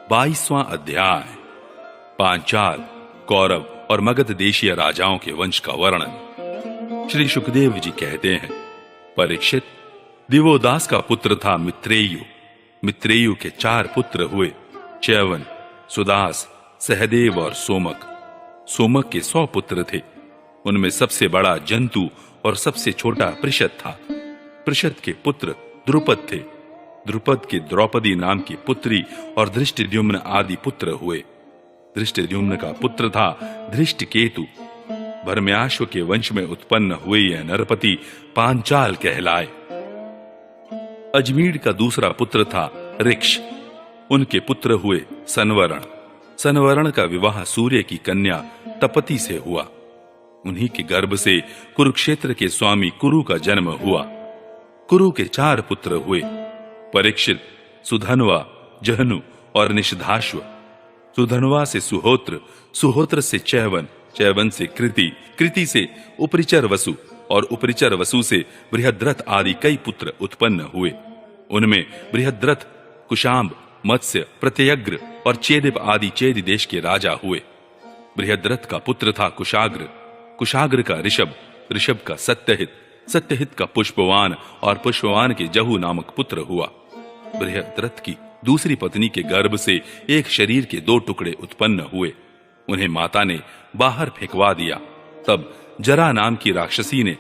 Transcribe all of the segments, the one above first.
22वां अध्याय। पांचाल, कौरव और मगध देशीय राजाओं के वंश का वर्णन। श्री सुखदेव जी कहते हैं, परीक्षित, दिवोदास का पुत्र था मित्रेयु। मित्रेयु के 4 पुत्र हुए, च्यवन, सुदास, सहदेव और सोमक। सोमक के 100 पुत्र थे। उनमें सबसे बड़ा जंतु और सबसे छोटा पृषद था। पृषद के पुत्र द्रुपद थे। द्रुपद के द्रौपदी नाम की पुत्री और धृष्टद्युम्न आदि पुत्र हुए। धृष्टद्युम्न का पुत्र था धृष्टकेतु। भरम्याश्व के वंश में उत्पन्न हुए यह नरपति पांचाल कहलाए। अजमीर का दूसरा पुत्र था ऋक्ष। उनके पुत्र हुए संवरण। संवरण का विवाह सूर्य की कन्या तपति से हुआ। उन्हीं के गर्भ से कुरुक्षेत्र के स्वामी कुरु का जन्म हुआ। कुरु के 4 पुत्र हुए, परीक्षित, सुधन्वा, जहनु और निषधाश्व। सुधन्वा से सुहोत्र, सुहोत्र से चैवन, चैवन से कृति, कृति से उपरिचर वसु और उपरिचर वसु से बृहद्रथ आदि कई पुत्र उत्पन्न हुए। उनमें बृहद्रथ, कुशाम्ब, मत्स्य, प्रत्यग्र और चेदिप आदि चेदि देश के राजा हुए। बृहद्रथ का पुत्र था कुशाग्र, कुशाग्र का ऋषभ, ऋषभ का सत्यहित, सत्यहित का पुष्पवान और पुष्पवान के जहु नामक पुत्र हुआ। बृहद्रथ की दूसरी पत्नी के गर्भ से एक शरीर के 2 टुकड़े उत्पन्न हुए। उन्हें माता ने बाहर फेंकवा दिया। तब जरा नाम की राक्षसी ने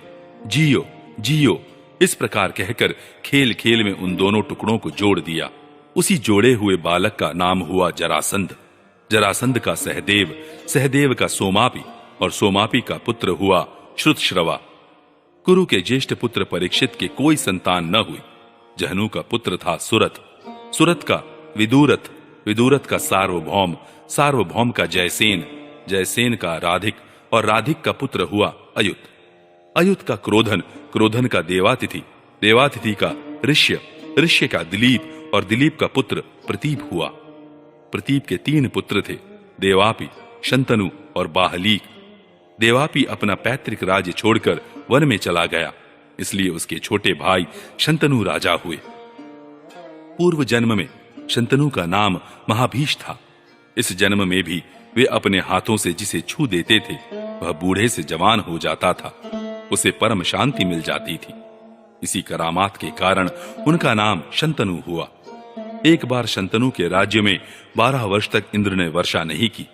जियो जियो इस प्रकार कहकर खेल खेल में उन दोनों टुकड़ों को जोड़ दिया। उसी जोड़े हुए बालक का नाम हुआ जरासंध। जरासंध का सहदेव, सहदेव का सोमापी और सोमापी का पुत्र हुआ श्रुतश्रवा। कुरु के ज्येष्ठ पुत्र परीक्षित के कोई संतान न हुई। जहनु का पुत्र था सुरथ, सुरथ का विदुरथ, विदुरथ का सार्वभौम, सार्वभौम का जयसेन, जयसेन का राधिक और राधिक का पुत्र हुआ अयुत। अयुत का क्रोधन, क्रोधन का देवातिथि, देवातिथि का ऋष्य, ऋष्य का दिलीप और दिलीप का पुत्र प्रतीप हुआ। प्रतीप के 3 पुत्र थे, देवापी, शंतनु और बाहलीक। देवापी अपना पैतृक राज्य छोड़कर वन में चला गया, इसलिए उसके छोटे भाई शंतनु राजा हुए। पूर्व जन्म में शंतनु का नाम महाभीष था। इस जन्म में भी वे अपने हाथों से जिसे छू देते थे वह बूढ़े से जवान हो जाता था, उसे परम शांति मिल जाती थी। इसी करामात के कारण उनका नाम शंतनु हुआ। एक बार शंतनु के राज्य में 12 वर्ष तक इंद्र ने वर्षा नहीं की।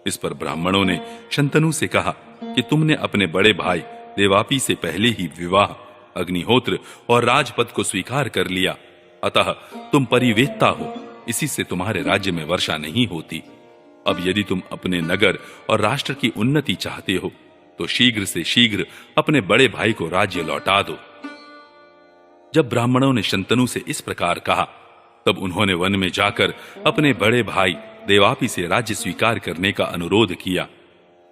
इस पर ब्राह्मणों ने शंतनु से कहा कि तुमने अपने बड़े भाई देवापी से पहले ही विवाह, अग्निहोत्र और राजपद को स्वीकार कर लिया, अतः तुम परिवेत्ता हो, इसी से तुम्हारे राज्य में वर्षा नहीं होती। अब यदि तुम अपने नगर और राष्ट्र की उन्नति चाहते हो तो शीघ्र से शीघ्र अपने बड़े भाई को राज्य लौटा दो। जब ब्राह्मणों ने शंतनु से इस प्रकार कहा तब उन्होंने वन में जाकर अपने बड़े भाई देवापी से राज्य स्वीकार करने का अनुरोध किया।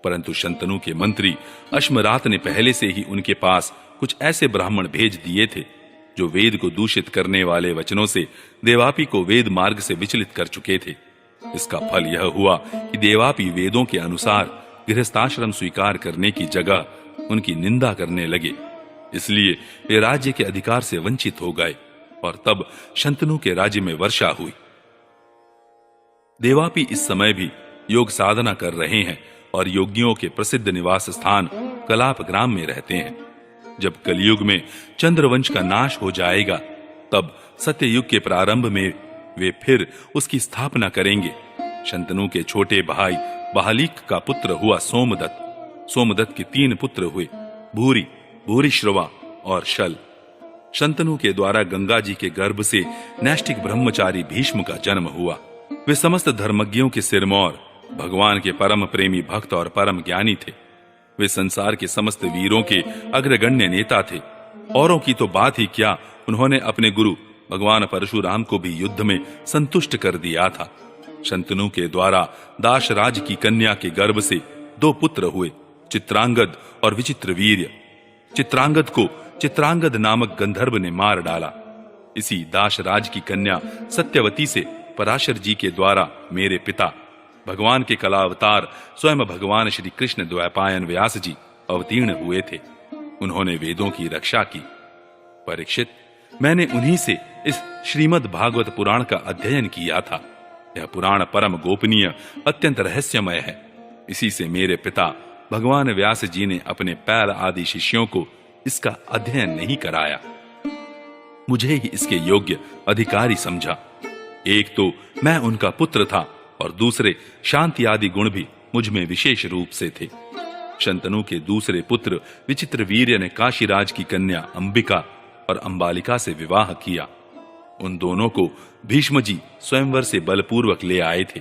परंतु शंतनु के मंत्री अश्मरात ने पहले से ही उनके पास कुछ ऐसे ब्राह्मण भेज दिए थे जो वेद को दूषित करने वाले वचनों से देवापी को वेद मार्ग से विचलित कर चुके थे। इसका फल यह हुआ कि देवापी वेदों के अनुसार गृहस्थाश्रम स्वीकार करने की जगह उनकी निंदा करने लगे। इसलिए वे राज्य के अधिकार से वंचित हो गए और तब शंतनु के राज्य में वर्षा हुई। देवापी इस समय भी योग साधना कर रहे हैं और योगियों के प्रसिद्ध निवास स्थान कलाप ग्राम में रहते हैं। जब कलयुग में चंद्रवंश का नाश हो जाएगा तब सत्ययुग के प्रारंभ में वे फिर उसकी स्थापना करेंगे। शंतनु के छोटे भाई बाहलीक का पुत्र हुआ सोमदत्त। सोमदत्त के 3 पुत्र हुए, भूरी, भूरिश्रवा और शल। शंतनु के द्वारा गंगा जी के गर्भ से नैष्ठिक ब्रह्मचारी भीष्म का जन्म हुआ। वे समस्त धर्मज्ञों के सिरमौर, भगवान के परम प्रेमी भक्त और परम ज्ञानी थे। वे संसार के समस्त वीरों के अग्रगण्य नेता थे। औरों की तो बात ही क्या, उन्होंने अपने गुरु भगवान परशुराम को भी युद्ध में संतुष्ट कर दिया था। शंतनु के द्वारा दाशराज की कन्या के गर्भ से 2 पुत्र हुए, चित्रांगद और विचित्रवीर्य। चित्रांगद को चित्रांगद नामक गंधर्व ने मार डाला। इसी दाशराज की कन्या सत्यवती से पराशर जी के द्वारा मेरे पिता भगवान के कलावतार स्वयं भगवान श्री कृष्ण द्वैपायन व्यास जी अवतीर्ण हुए थे। उन्होंने वेदों की रक्षा की। परीक्षित, मैंने उन्हीं से इस श्रीमद् भागवत पुराण का अध्ययन किया था। यह पुराण परम गोपनीय, अत्यंत रहस्यमय है। इसी से मेरे पिता भगवान व्यास जी ने अपने पैल आदि शिष्यों को इसका अध्ययन नहीं कराया, मुझे ही इसके योग्य अधिकारी समझा। एक तो मैं उनका पुत्र था और दूसरे शांति आदि गुण भी मुझ में विशेष रूप से थे। शंतनु के दूसरे पुत्र विचित्रवीर्य ने काशीराज की कन्या अंबिका और अंबालिका से विवाह किया। उन दोनों को भीष्म जी स्वयंवर से बलपूर्वक ले आए थे।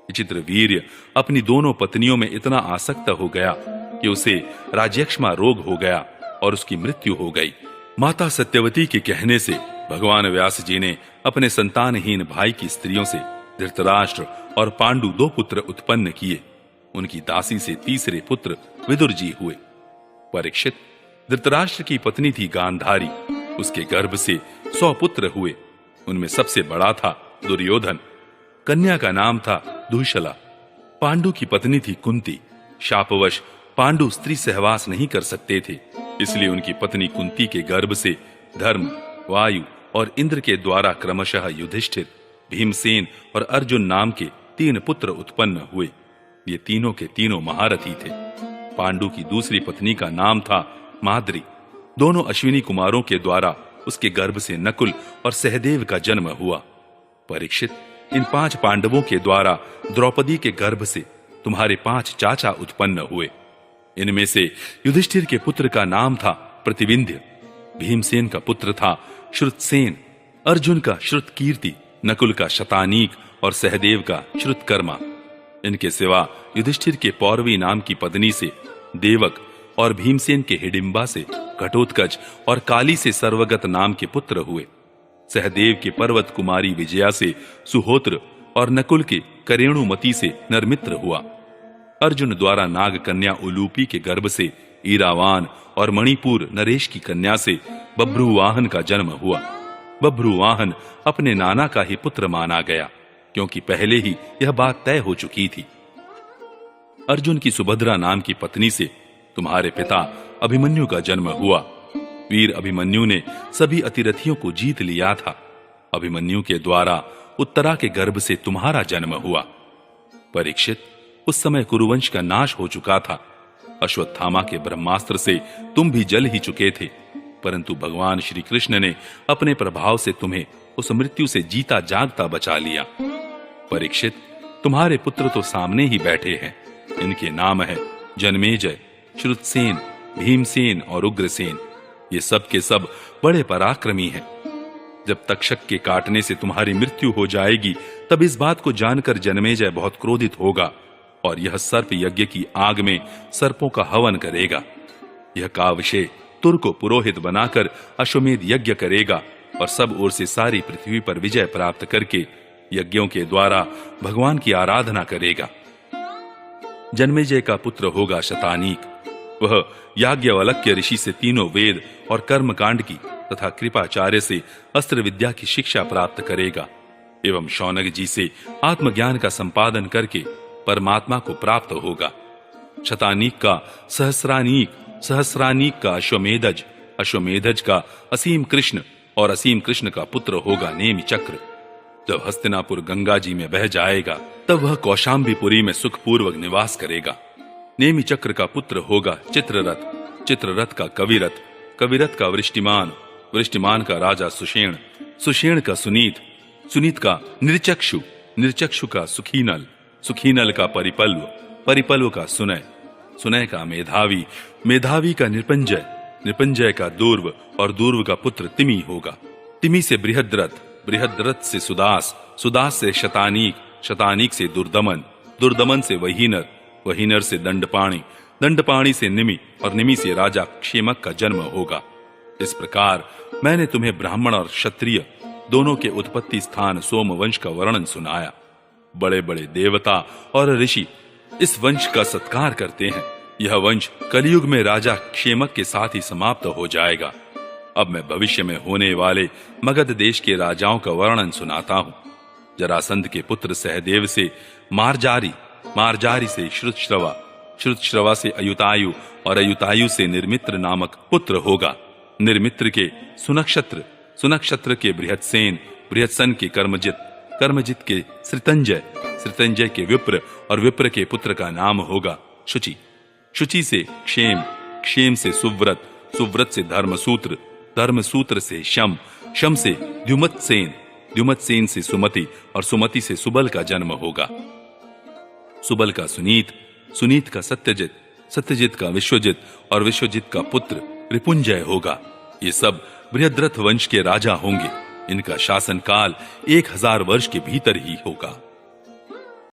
विचित्रवीर्य अपनी दोनों पत्नियों में इतना आसक्त हो गया कि उसे राज्यक्षमा रोग हो गया और उसकी मृत्यु हो गई। माता सत्यवती के कहने से भगवान व्यास जी ने अपने संतानहीन भाई की स्त्रियों से धृतराष्ट्र और पांडु 2 पुत्र उत्पन्न किए। उनकी दासी से तीसरे पुत्र विदुर जी हुए। परीक्षित, धृतराष्ट्र की पत्नी थी गांधारी, उसके गर्भ से 100 पुत्र हुए। उनमें सबसे बड़ा था दुर्योधन। कन्या का नाम था दुशला। पांडु की पत्नी थी कुंती। शापवश पांडु स्त्री सहवास नहीं कर सकते थे, इसलिए उनकी पत्नी कुंती के गर्भ से धर्म, वायु और इंद्र के द्वारा क्रमशः युधिष्ठिर, भीमसेन और अर्जुन नाम के 3 पुत्र उत्पन्न हुए। ये तीनों के तीनों महारथी थे। पांडु की दूसरी पत्नी का नाम था माद्री। दोनों अश्विनी कुमारों के द्वारा उसके गर्भ से नकुल और सहदेव का जन्म हुआ। परीक्षित, इन 5 पांडवों के द्वारा द्रौपदी के गर्भ से तुम्हारे 5 चाचा उत्पन्न हुए। इनमें से युधिष्ठिर के पुत्र का नाम था प्रतिविंध्य, भीमसेन का पुत्र था श्रुतसेन, अर्जुन का श्रुतकीर्ति, नकुल का शतानीक और सहदेव का श्रुतकर्मा। इनके सिवा युधिष्ठिर के पौरवी नाम की पत्नी से देवक और भीमसेन के हिडिंबा से घटोत्कच और काली से सर्वगत नाम के पुत्र हुए। सहदेव के पर्वत कुमारी विजया से सुहोत्र और नकुल के करेणुमती से नरमित्र हुआ। अर्जुन द्वारा नाग कन्या उलूपी के गर्भ से ईरावान और मणिपुर नरेश की कन्या से बभ्रुवाहन का जन्म हुआ। बभ्रुवाहन अपने नाना का ही पुत्र माना गया, क्योंकि पहले ही यह बात तय हो चुकी थी। अर्जुन की सुभद्रा नाम की पत्नी से तुम्हारे पिता अभिमन्यु का जन्म हुआ। वीर अभिमन्यु ने सभी अतिरथियों को जीत लिया था। अभिमन्यु के द्वारा उत्तरा के गर्भ से तुम्हारा जन्म हुआ। परीक्षित, उस समय कुरुवंश का नाश हो चुका था। अश्वत्थामा के ब्रह्मास्त्र से तुम भी जल ही चुके थे, परंतु भगवान श्री कृष्ण ने अपने प्रभाव से तुम्हें उस मृत्यु से जीता जागता बचा लिया। परीक्षित, तुम्हारे पुत्र तो सामने ही बैठे हैं। इनके नाम है जन्मेजय, श्रुतसेन, भीमसेन और उग्रसेन। ये सब के सब बड़े पराक्रमी हैं। जब तक्षक के काटने से तुम्हारी मृत्यु हो जाएगी, तब इस बात को जानकर जन्मेजय बहुत क्रोधित होगा और यह सर्प यज्ञ की आग में सर्पों का हवन करेगा। यह कावशे तुर को पुरोहित बनाकर अश्वमेध यज्ञ करेगा और सब ओर से सारी पृथ्वी पर विजय प्राप्त करके यज्ञों के द्वारा भगवान की आराधना करेगा। जन्मेजय का पुत्र होगा शतानीक। वह याज्ञवल्क्य ऋषि से तीनों वेद और कर्मकांड की तथा कृपाचार्य से अस्त्र विद्या की शिक्षा प्राप्त करेगा एवं शौनक जी से आत्मज्ञान का संपादन करके परमात्मा को प्राप्त होगा। शतानीक का सहस्रानीक, सहस्रानीक का अश्वमेधज, अश्वमेधज का असीम कृष्ण और असीम कृष्ण का पुत्र होगा नेमि चक्र। जब हस्तिनापुर गंगा जी में बह जाएगा, तब वह कौशाम्बीपुरी में सुखपूर्वक निवास करेगा। नेमि चक्र का पुत्र होगा चित्ररथ, चित्ररथ का कविरथ, कविरथ का वृष्टिमान, वृष्टिमान का राजा सुषेण, सुषेण का सुनीत, सुनीत का निर्चक्षु, निर्चक्षु का सुखीनल, सुखीनल का परिपल्व, परिपल्व का सुनय, सुनय का मेधावी, मेधावी का निरपंजय, निरपंजय का दूर्व और दूर्व का पुत्र तिमी होगा। तिमी से बृहद्रथ, बृहद्रथ से सुदास, सुदास से शतानीक, शतानीक से दुर्दमन, दुर्दमन से वहीनर, वहीनर से दंडपाणी, दंडपाणी से निमि और निमि से राजा क्षेमक का जन्म होगा। इस प्रकार मैंने तुम्हें ब्राह्मण और क्षत्रिय दोनों के उत्पत्ति स्थान सोमवंश का वर्णन सुनाया। बड़े बड़े देवता और ऋषि इस वंश का सत्कार करते हैं। यह वंश कलयुग में राजा क्षेमक के साथ ही समाप्त हो जाएगा। अब मैं भविष्य में होने वाले मगध देश के राजाओं का वर्णन सुनाता हूँ। जरासंध के पुत्र सहदेव से मारजारी, मारजारी से श्रुतश्रवा, श्रुतश्रवा से अयुतायु और अयुतायु से निर्मित्र नामक पुत्र होगा। निर्मित्र के सुनक्षत्र, सुनक्षत्र के बृहत्सेन, बृहत्सन के कर्मजित, कर्मजित के श्रितंजय, श्रितंजय के विप्र और विप्र के पुत्र का नाम होगा शुचि। शुचि से क्षेम, क्षेम से सुव्रत, सुव्रत से धर्मसूत्र, धर्मसूत्र से शम, शम से द्युमत्सेन, द्युमत्सेन से सुमति और सुमति से सुबल का जन्म होगा। सुबल का सुनीत, सुनीत का सत्यजित, सत्यजित का विश्वजित और विश्वजित का पुत्र रिपुंजय होगा। ये सब बृहद्रथ वंश के राजा होंगे। इनका शासन काल 1000 वर्ष के भीतर ही होगा।